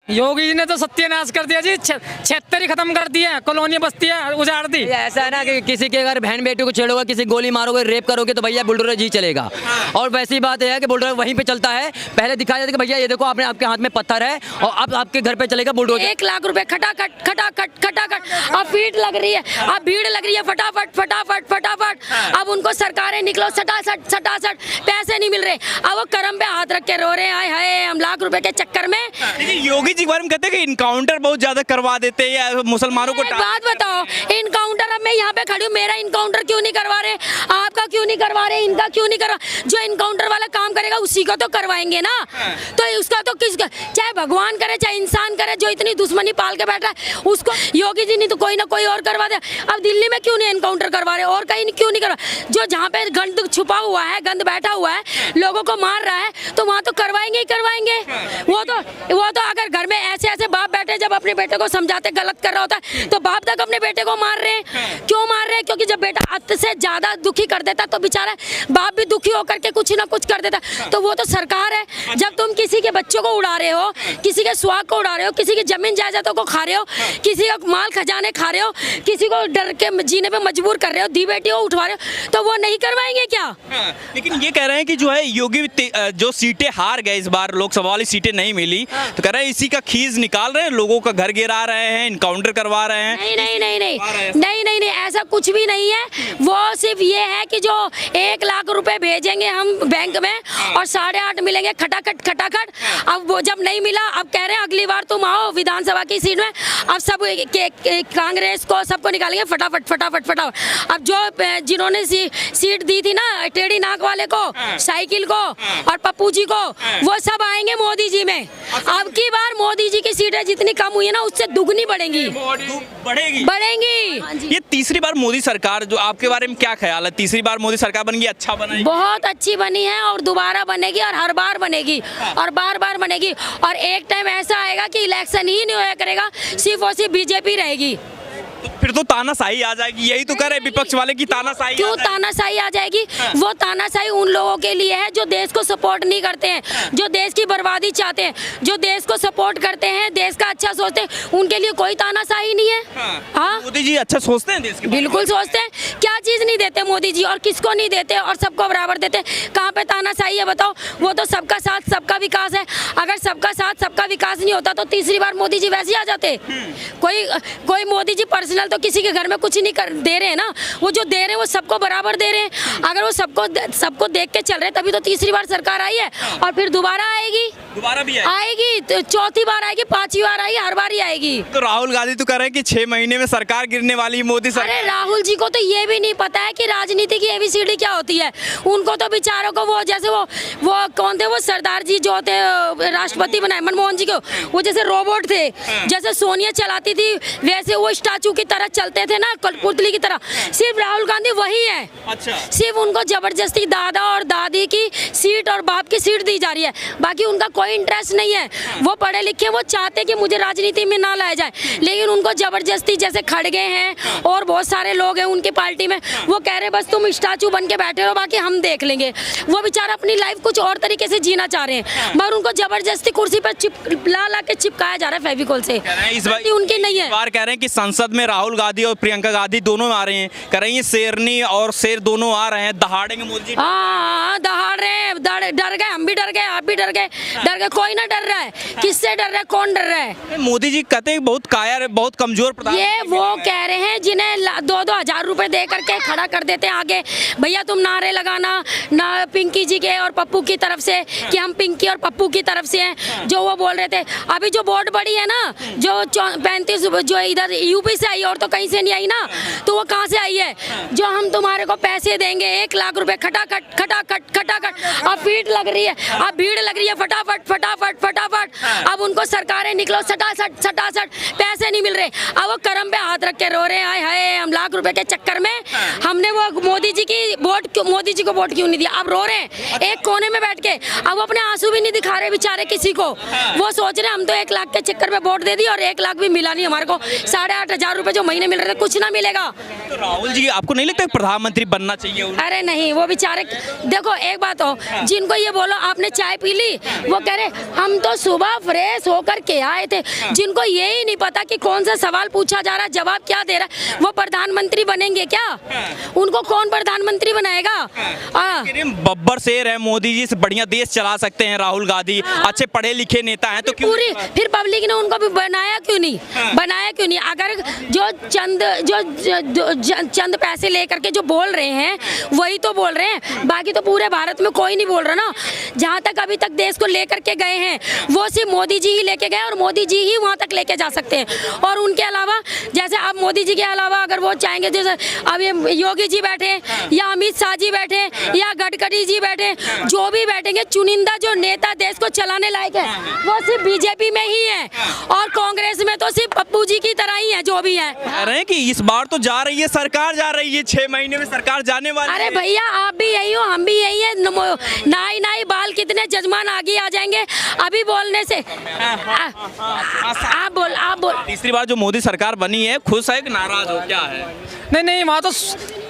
योगी जी ने तो सत्यानाश कर दिया जी, 76 खत्म कर दिया, कॉलोनी बस्तियां उजाड़ दी। ऐसा है ना कि किसी के अगर बहन बेटी को छेड़ोगे, किसी गोली मारोगे, रेप करोगे तो भैया बुलडोजर जी चलेगा। और वैसी बात है कि बुलडोजर वहीं पे चलता है। पहले दिखाया जाता है कि भैया ये देखो आपने आपके हाथ में पत्थर है और अब आपके घर पे चलेगा बुलडोजर। 1 लाख रुपए खटाखट खटाखट खटाखट, अब भीड़ लग रही है, अब भीड़ लग रही है, फटाफट फटाफट फटाफट। अब उनको सरकारें निकलो, सटासट सटासट, पैसे नहीं मिल रहे। अब वो करम पे हाथ रख के रो रहे हैं, हाय हाय हम लाख रुपए के चक्कर में। योगी जी के बारे में कहते हैं कि इनकाउंटर बहुत ज्यादा करवा देते हैं या मुसलमानों को। एक बात बताओ, इनकाउंटर, अब मैं यहाँ पे खड़ी हूँ, मेरा इनकाउंटर क्यों नहीं करवा रहे, आपका क्यों नहीं करवा रहे, इनका क्यों नहीं करवा। जो इनकाउंटर वाला काम करेगा उसी को तो करवाएंगे ना। तो उसका तो किसका, चाहे भगवान करे चाहे इंसान करे, जो इतनी दुश्मनी पाल के बैठा है उसको योगी जी नहीं तो कोई ना कोई और करवा दे। अब दिल्ली में क्यों नहीं इनकाउंटर करवा रहे, और कहीं क्यों नहीं करवा। जो जहाँ पे गंद छुपा हुआ है, गंद बैठा हुआ है, लोगों को मार रहा है, तो वहाँ तो करवाएंगे ही करवाएंगे। वो तो अगर घर में ऐसे ऐसे बाप बैठे जब अपने बेटे को समझाते गलत कर रहा होता है तो बाप तक अपने बेटे को मार रहे हैं। क्यों मार रहे हैं? क्योंकि जब बेटा हद से ज्यादा दुखी कर देता तो बेचारा बाप भी दुखी होकर के कुछ ना कुछ कर देता। तो वो तो सरकार है। जब तुम किसी के बच्चों को उड़ा रहे हो, किसी के सुहाग को उड़ा रहे हो, किसी की जमीन जायदादों को खा रहे हो, किसी का माल खजाने खा रहे हो, किसी को डर के जीने पे मजबूर कर रहे हो, दी बेटी को उठवा रहे हो, तो वो नहीं करवाएंगे क्या? लेकिन ये कह रहे हैं कि जो है योगी जो सीटें हार गए इस बार, लोकसभा वाली सीटें नहीं मिली, तो कह रहे हैं इसी का खींच निकाल रहे हैं, लोगों का घर गिरा रहे हैं, इनकाउंटर करवा रहे हैं। नहीं नहीं नहीं नहीं नहीं नहीं नहीं, ऐसा कुछ भी नहीं है। वो सिर्फ ये है कि जो 1 लाख रुपए भेजेंगे हम बैंक में और 8.5 मिलेंगे खटाखट खटाखट। अब वो जब नहीं मिला, अब कह रहे हैं अगली बार तुम आओ विधानसभा की सीट में, अब सब कांग्रेस को सबको निकालेंगे फटाफट फटाफट फटाफट। अब जो जिन्होंने सीट दी थी ना टेढ़ी नाक वाले को, साइकिल को और पप्पू जी को, वो सब आएंगे मोदी जी में। अब की बार मोदी जी की सीटें जितनी कम हुई है ना उससे दुगनी बढ़ेंगी बढ़ेंगी। ये तीसरी बार मोदी सरकार, जो आपके बारे में क्या ख्याल है, तीसरी बार मोदी सरकार बन गई, अच्छा बना? बहुत अच्छी बनी है और दोबारा बनेगी और हर बार बनेगी और बार बार बनेगी। और एक टाइम ऐसा आएगा कि इलेक्शन ही नहीं होया करेगा, सिर्फ और सिर्फ बीजेपी रहेगी। तो फिर तो तानाशाही आ जाएगी। यही तो कह रहे विपक्ष वाले की तानाशाही। क्यों तानाशाही आ जाएगी? वो तानाशाही उन लोगों के लिए है जो देश को सपोर्ट नहीं करते हैं, जो देश की बर्बादी चाहते हैं, जो देश को सपोर्ट करते हैं, देश का अच्छा सोचते हैं, उनके लिए कोई तानाशाही नहीं है। हाँ, मोदी जी अच्छा सोचते हैं देश के, बिल्कुल सोचते हैं। क्या चीज नहीं देते मोदी जी और किसको नहीं देते और सबको बराबर देते? कहाँ पे तानाशाही है बताओ? वो तो सबका साथ सबका विकास है। अगर सबका साथ सबका विकास नहीं होता तो तीसरी बार मोदी जी वैसे ही आ जाते। कोई मोदी जी पर्सनल तो किसी के घर में कुछ नहीं कर दे रहे हैं ना, वो जो दे रहे हैं वो सबको बराबर दे रहे हैं। अगर वो सबको देख के चल रहे हैं तभी तो तीसरी बार सरकार आई है और फिर दोबारा आएगी, दोबारा भी आएगी, तो चौथी बार आएगी, 5वीं बार आएगी, हर बार ही आएगी। तो राहुल गांधी तो कह रहे हैं कि 6 महीने में सरकार गिरने वाली मोदी सरकार। अरे राहुल जी को तो ये भी नहीं पता है कि राजनीति की एबीसीडी क्या होती है। उनको तो बेचारों को वो जैसे वो कौन थे, वो सरदार जी जो थे राष्ट्रपति बनाए मनमोहन जी को, वो जैसे रोबोट थे, जैसे सोनिया चलाती थी वैसे वो स्टैचू की तरह चलते थे ना, कठपुतली की तरह। सिर्फ राहुल गांधी वही है। अच्छा। सिर्फ उनको जबरदस्ती दादा और दादी की सीट और बाप की सीट दी जा रही है, बाकी उनका कोई इंटरेस्ट नहीं है। वो पढ़े लिखे, वो चाहते कि मुझे राजनीति में ना लाया जाए, लेकिन उनको जबरदस्ती, जैसे खड़गे हैं और बहुत सारे लोग हैं उनकी पार्टी में, वो कह रहे बस तुम स्टैचू बन के बैठे रहो बाकी हम देख लेंगे। वो बेचारा अपनी लाइफ कुछ और तरीके से जीना चाह रहे हैं, मगर उनको जबरदस्ती कुर्सी पर ला के चिपकाया जा रहा है फेविकोल से। इस बार उनकी नहीं है। बार कह रहे हैं कि संसद में राहुल गांधी और प्रियंका गांधी दोनों आ रहे हैं, कह रहे हैं शेरनी और शेर दोनों आ रहे हैं, दहाड़ेंगे मोदी जी। हाँ, दहाड़ रहे हैं, डर गए, हम भी डर गए, आप भी डर गए, कोई ना डर रहा है। किससे डर रहा है? कौन डर रहा है? मोदी जी कहते हैं बहुत कायर, बहुत कमजोर प्रधानमंत्री। ये वो कह रहे हैं जिन्हें 2-2 हजार रुपए दे करके खड़ा कर देते हैं आगे, भैया तुम नारे लगाना ना पिंकी जी के और पप्पू की तरफ से कि हम पिंकी और पप्पू की तरफ से हैं, जो वो बोल रहे थे। अभी जो वोट बढ़ी है ना, जो 35 जो इधर यूपी से आई और तो कहीं से नहीं आई ना, तो वो कहाँ से आई है? जो हम तुम्हारे को पैसे देंगे 1 लाख रुपए खटाखट खटाखट खटाखट, अब भीड़ लग रही है, अब भीड़ लग रही है फटाफट फटाफट फटाफट। अब उनको सरकारें निकलो, सटासट सटासट, पैसे नहीं मिल रहे। अब वो करम पे हाथ रख के रो रहे हैं, हाय हाय हम लाख रुपए के चक्कर में हमने वो मोदी जी को वोट क्यों नहीं दिया। अब रो रहे हैं एक कोने में बैठ के, अब अपने आंसू भी नहीं दिखा रहे बेचारे किसी को। वो सोच रहे हम तो 1 लाख के चक्कर में वोट दे दी और 1 लाख भी मिला नहीं हमारे को। 8,500 रुपए जो महीने मिल रहे थे, कुछ ना मिलेगा। तो राहुल जी आपको नहीं लगता प्रधानमंत्री बनना चाहिए उन्हें? अरे नहीं, वो बेचारे देखो एक बात हो, जिनको ये बोलो आपने चाय पी ली, वो कह रहे हम तो सुबह फ्रेश होकर के आए थे। जिनको यही नहीं पता कि कौन सा सवाल पूछा जा रहा है, जवाब क्या दे रहा है, वो प्रधानमंत्री बनेंगे क्या? उनको कौन प्रधानमंत्री बनाएगा? बब्बर शेर है, मोदी जी से बढ़िया देश चला सकते हैं राहुल गांधी, अच्छे पढ़े लिखे नेता हैं, तो क्यों पूरी फिर पब्लिक ने उनको भी बनाया क्यों नहीं? बनाया क्यों नहीं? अगर जो चंद पैसे लेकर के जो बोल रहे हैं वही तो बोल रहे हैं, बाकी तो पूरे भारत में कोई नहीं बोल रहा ना। जहाँ तक अभी तक देश को लेकर के गए हैं वो सिर्फ मोदी जी ही लेके गए, और मोदी जी ही वहाँ तक लेके जा सकते हैं। और उनके अलावा जैसे अब मोदी जी के अलावा अगर वो चाहेंगे, जैसे अब ये योगी जी बैठे या अमित शाह जी बैठे या गडकरी जी बैठे, जो भी बैठेंगे, चुनिंदा जो नेता देश को चलाने लायक है वो सिर्फ बीजेपी में ही है, और कांग्रेस में तो सिर्फ पप्पू जी की तरह ही है जो भी है। कह रहे हैं कि इस बार तो जा रही है सरकार, जा रही है 6 महीने में सरकार जाने वाली अरे है। भैया आप भी यही हो, हम भी यही है। नाई नाई बाल कितने जजमान आगे आ जाएंगे अभी बोलने से। आप बोल। तीसरी बार जो मोदी सरकार बनी है, खुश है कि नाराज हो, क्या है? नहीं, वहाँ तो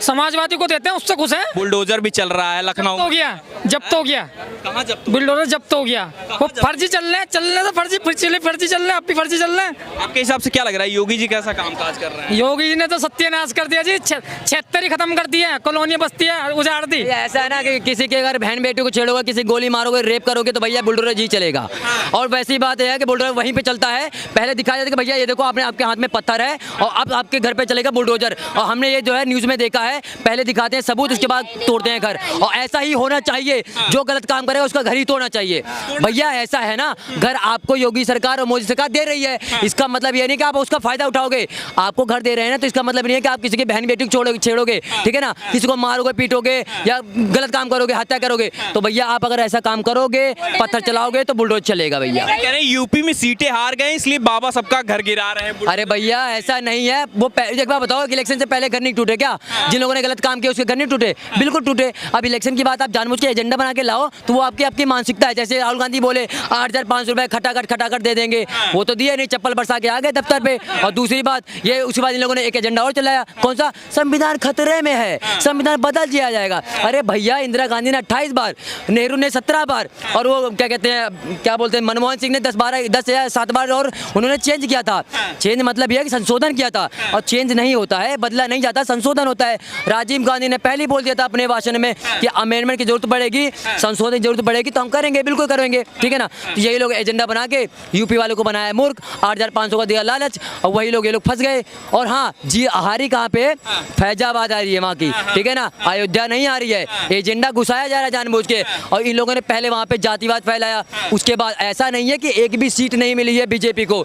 समाजवादी को देते हैं, उससे खुश है। बुलडोजर भी चल रहा है लखनऊ हो गया, जब्त हो गया, कहाँ जब्त? बुलडोजर जब्त हो गया। वो फर्जी चल रहे तो फर्जी चल रहे हैं, अब भी फर्जी चल रहे हैं। आपके हिसाब से क्या लग रहा है, योगी जी कैसा कामकाज कर रहे हैं? योगी जी ने तो सत्यानाश कर दिया जी, 76 खत्म कर दिया, कॉलोनी बस्ती उजाड़ दी। ऐसा है ना कि किसी के अगर बहन बेटी को छेड़ोगे, किसी गोली मारोगे, रेप करोगे तो भैया बुलडोजर जी चलेगा। और वैसी बात है कि बुलडोजर वहीं पे चलता है। पहले दिखाया जाता है कि भैया ये देखो आपने आपके हाथ में पत्थर है और अब आपके घर पे चलेगा बुलडोजर। और हमने ये जो है न्यूज में देखा है, पहले दिखाते हैं सबूत, उसके बाद तोड़ते हैं घर। और ऐसा ही होना चाहिए, जो गलत काम करेगा उसका घर ही तोड़ना चाहिए। भैया ऐसा है ना, घर आपको योगी सरकार और मोदी सरकार दे रही है, इसका मतलब ये नहीं कि आप उसका फायदा उठाओगे। आपको घर दे रहे हैं ना, तो इसका मतलब नहीं है कि आप किसी की बहन बेटी को छेड़ोगे, ठीक है ना, किसी को मारोगे, पीटोगे या गलत काम करोगे, हत्या करोगे। तो भैया आप अगर ऐसा काम करोगे, पत्थर चलाओगे तो बुलडोजर चलेगा भैया। कह रहे हैं यूपी में सीटें हार गए इसलिए बाबा सबका घर गिरा रहे हैं। अरे भैया ऐसा नहीं है, वो एक बार बताओ, इलेक्शन से पहले घर नहीं टूटे क्या? जिन लोगों ने गलत काम किया उसके घर नहीं टूटे? बिल्कुल टूटे। अब इलेक्शन की बात आप जानबूझ के एजेंडा बना के लाओ तो वो आपकी मानसिकता है। जैसे राहुल गांधी बोले 8,500 रुपए खटाखट दे देंगे, वो तो दिए नहीं, चप्पल बरसा के आ गए दफ्तर पे। और दूसरी बात ये, उसके बाद इन लोगों ने एक एजेंडा और चलाया, कौन सा? संविधान खतरे में है, संविधान बदल दिया जाएगा। अरे भैया इंदिरा गांधी ने 28 बार, नेहरू ने 17 बार, और वो क्या कहते हैं, क्या बोलते हैं, मनमोहन सिंह ने 10 या 7 बार और उन्होंने चेंज किया था। चेंज मतलब यह है कि संशोधन किया था, और चेंज नहीं होता है, बदला नहीं जाता, संशोधन होता है। राजीव गांधी ने पहले बोल दिया था अपने भाषण में कि अमेंडमेंट की जरूरत पड़ेगी, संशोधन की जरूरत पड़ेगी तो हम करेंगे, बिल्कुल करेंगे, ठीक है ना। तो यही लोग एजेंडा बना के यूपी वालों को बनाया मूर्ख, 8,500 का दिया लालच, और वही लोग ये लोग फंस गए। और हाँ जी, हारी कहाँ पे? फैजाबाद आ रही है वहाँ की, ठीक है ना, अयोध्या नहीं आ रही है। एजेंडा घुसाया जा रहा है जानबूझ के, और इन लोगों ने पहले वहाँ पे जातिवाद फैलाया। उसके बाद ऐसा नहीं है कि एक भी सीट नहीं मिली है बीजेपी को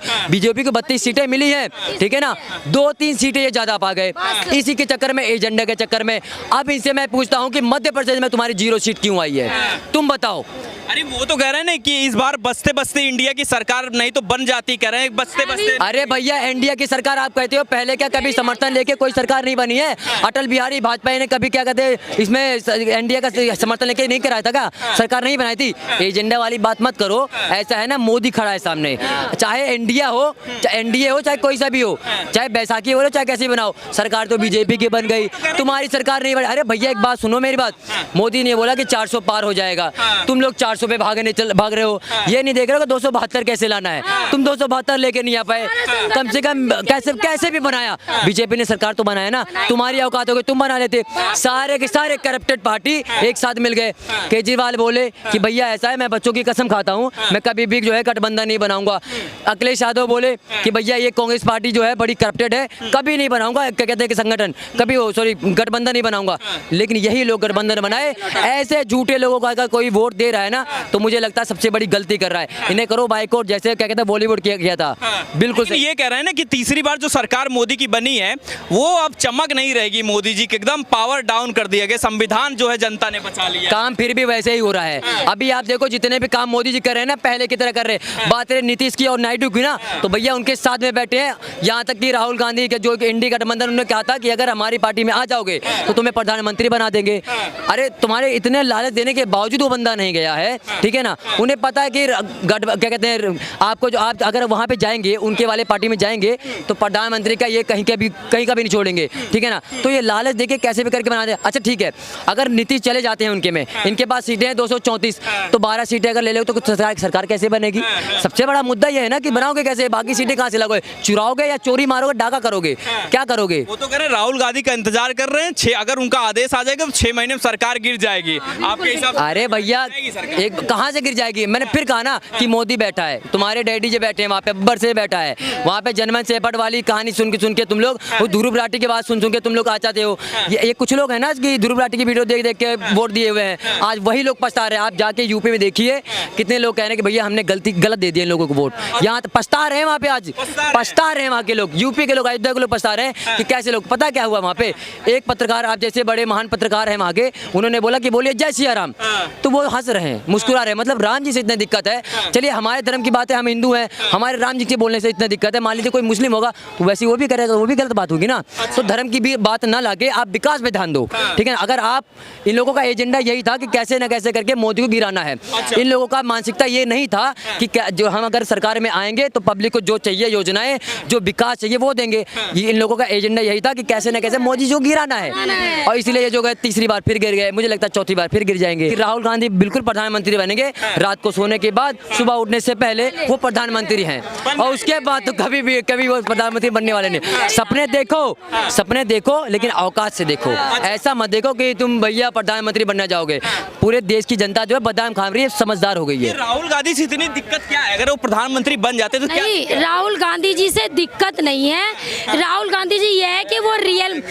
32 सीटें मिली है, ठीक है ना, 2-3 सीटें ये ज्यादा पा गए इसी के चक्कर में, एजेंडा के चक्कर में। अब इनसे मैं पूछता हूँ कि मध्य प्रदेश में तुम्हारी 0 सीट क्यों आई है, तुम बताओ। अरे वो तो कह रहे हैं ना कि इस बार बसते बसते इंडिया की सरकार नहीं तो बन जाती, कह रहे हैं बसते बसते। अरे भैया इंडिया की सरकार आप कहते हो, पहले क्या कभी समर्थन लेके कोई सरकार नहीं बनी है? अटल बिहारी वाजपेयी ने कभी क्या कहते हैं इसमें इंडिया का समर्थन लेके नहीं कराया था क्या? सरकार नहीं बनाई थी? एजेंडा वाली बात मत करो। ऐसा है ना, मोदी खड़ा है सामने, चाहे इंडिया हो, चाहे एनडीए हो, चाहे कोई सा भी हो, चाहे बैसाखी हो, चाहे कैसी बनाओ, सरकार तो बीजेपी की बन गई, तुम्हारी सरकार नहीं बनी। अरे भैया एक बात सुनो मेरी बात, मोदी ने बोला कि 400 पार हो जाएगा, तुम लोग 400 पे भाग रहे हो, ये नहीं देख रहे हो कि 272 कैसे लाना है। तुम 272 लेके नहीं आ पाए, कम से कम कैसे भी बनाया, बीजेपी ने सरकार तो बनाया ना, तुम्हारी औकात हो गई, तुम बना लेते। सारे के सारे करप्टेड पार्टी एक साथ मिल गए। केजरीवाल बोले कि भैया ऐसा है, मैं बच्चों की कसम खाता हूँ, मैं कभी भी जो है गठबंधन नहीं बनाऊंगा। अखिलेश यादव बोले कि भैया ये कांग्रेस पार्टी जो है बड़ी करप्टेड है, कभी नहीं बनाऊंगा, क्या कहते हैं कि संगठन, कभी गठबंधन नहीं बनाऊंगा। लेकिन यही लोग गठबंधन बनाए। ऐसे झूठे लोगों को अगर कोई वोट दे रहा है ना, तो मुझे लगता है सबसे बड़ी गलती कर रहा है। इन्हें करो बाइकआउट, जैसे क्या कहते हैं बॉलीवुड किया था। बिल्कुल सही। ये कह रहे हैं ना कि तीसरी बार जो सरकार मोदी की बनी है वो अब चमक नहीं रहेगी मोदी जी की, एकदम पावर डाउन कर दिया गया, संविधान जो है जनता ने बचा लिया। काम फिर भी वैसे ही हो रहा है। अभी आप देखो जितने भी काम मोदी जी कर रहे हैं ना, पहले की तरह कर रहे हैं। बात रहे नीतीश की और नायडू की ना, तो भैया उनके साथ में बैठे हैं। यहाँ तक कि राहुल गांधी के जो इंडी गठबंधन, उन्होंने कहा था कि अगर हमारी पार्टी में आ जाओगे तो तुम्हें प्रधानमंत्री बना देंगे। अरे तुम्हारे इतने लालच देने के बावजूद वो बंदा नहीं गया है, ठीक है ना, उन्हें पता है कि क्या कहते हैं, आपको जो आप अगर वहाँ पे जाएंगे उनके वाले पार्टी में जाएंगे तो प्रधानमंत्री का ये कहीं का भी नहीं छोड़ेंगे, ठीक है ना। तो ये लालच देके कैसे भी करके बना दे। अच्छा ठीक है, अगर नीतीश चले जाते हैं उनके में, इनके पास सीटें हैं 234, तो 12 सीटें अगर ले लो तो कुछ सरकार कैसे बनेगी। सबसे बड़ा मुद्दा ये है ना कि बनाओगे कैसे, बाकी सीटें कहाँ से लगोगे, चुराओगे या चोरी मारोगे, डाका करोगे, क्या करोगे। वो तो कह रहे हैं राहुल गांधी का इंतजार कर रहे हैं, अगर उनका आदेश आ जाएगा तो 6 महीने में सरकार गिर जाएगी। आपके हिसाब से अरे भैया एक कहाँ से गिर जाएगी। मैंने फिर कहा ना कि मोदी बैठा है, तुम्हारे डैडी जी बैठे हैं वहाँ पे, अब्बर से बैठा है वहाँ पे, जनमन सेपट वाली कहानी सुन के तुम लोग वो ध्रुव राठी की बात सुन के तुम लोग आ जाते हो। ये कुछ लोग हैं ना कि ध्रुव राठी की वीडियो देख के वोट दिए हुए हैं, आज वही लोग पछता रहे हैं। आप जाके यूपी में देखिए कितने लोग कह रहे हैं कि भैया हमने गलत दे दिए लोगों को वोट, यहाँ पछता रहे हैं वहाँ पे, आज पछता रहे हैं वहाँ के लोग, यूपी के लोग, अयोध्या के लोग पछता रहे हैं कि कैसे लोग। पता क्या हुआ वहाँ पे, एक पत्रकार, आप जैसे बड़े महान पत्रकार हैं वहाँ के, उन्होंने बोला कि बोलिए जय सिया राम, तो वो हंस रहे हैं, मुस्कुरा रहे हैं, मतलब राम जी से इतनी दिक्कत है। चलिए हमारे धर्म की बात है, हम हिंदू हैं, हमारे राम जी के बोलने से इतनी दिक्कत है, मान लीजिए कोई मुस्लिम होगा तो वैसे वो भी करेगा, वो भी गलत बात होगी ना। तो धर्म की भी बात ना लाके आप विकास पे ध्यान दो, ठीक है ना। अगर आप, इन लोगों का एजेंडा यही था कि कैसे न कैसे करके मोदी को गिराना है, इन लोगों का मानसिकता ये नहीं था कि जो हम अगर सरकार में आएंगे तो पब्लिक को जो चाहिए, योजनाएं जो विकास चाहिए वो देंगे। ये इन लोगों का एजेंडा यही था कि कैसे न कैसे मोदी जी को गिराना है, और इसलिए ये जो गए तीसरी बार फिर गिर गए, मुझे लगता है चौथी बार फिर गिर जाएंगे। राहुल गांधी बिल्कुल प्रधानमंत्री बनेंगे, रात को सोने के बाद सुबह उठने से पहले वो प्रधानमंत्री हैं, और उसके बाद तो कभी वो प्रधानमंत्री बनने वाले नहीं। सपने देखो लेकिन औकात से देखो, ऐसा मत देखो कि तुम भैया प्रधानमंत्री बनना जाओगे। पूरे देश की जनता जो है बादाम खा रही है, समझदार हो गई है। राहुल गांधी से इतनी दिक्कत क्या है, अगर वो प्रधानमंत्री बन जाते तो क्या? नहीं, राहुल गांधी जी से दिक्कत नहीं है। राहुल गांधी जी ये है कि वो रियल,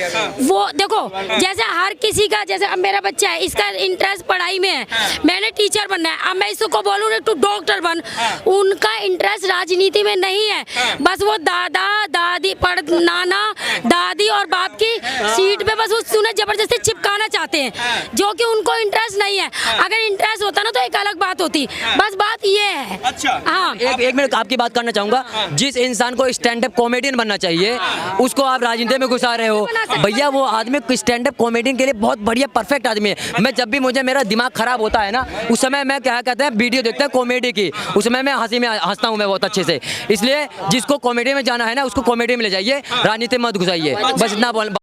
वो देखो जैसे हर किसी का, जैसे अब मेरा बच्चा है, इसका इंटरेस्ट पढ़ाई में है, मैंने टीचर बनना है, अब मैं इसको बोलूँ तू डॉक्टर बन, उनका इंटरेस्ट राजनीति में नहीं है। बस वो दादा दादी नाना दादी और बाप की सीट पे बस वो उन्हें जबरदस्ती चिपकाना चाहते हैं, जो कि उनको इंटरेस्ट नहीं है। अगर इंटरेस्ट होता ना तो एक अलग बात होती, बस बात ये है। अच्छा हाँ, एक मिनट आपकी बात करना चाहूंगा। जिस इंसान को स्टैंड अप कॉमेडियन बनना चाहिए उसको आप राजनीति में घुसा रहे हो। भैया वो आदमी स्टैंड अप कॉमेडियन के लिए बहुत बढ़िया परफेक्ट आदमी है। मैं जब भी मेरा दिमाग खराब होता है ना, उस समय मैं क्या कहते हैं वीडियो देखता है कॉमेडी की, उस समय मैं हंसी में हंसता हूँ मैं बहुत अच्छे से। इसलिए जिसको कॉमेडी में जाना है ना उसको कॉमेडी में ले जाइए, राजनीति में मत घुसाइए, बस इतना बोल।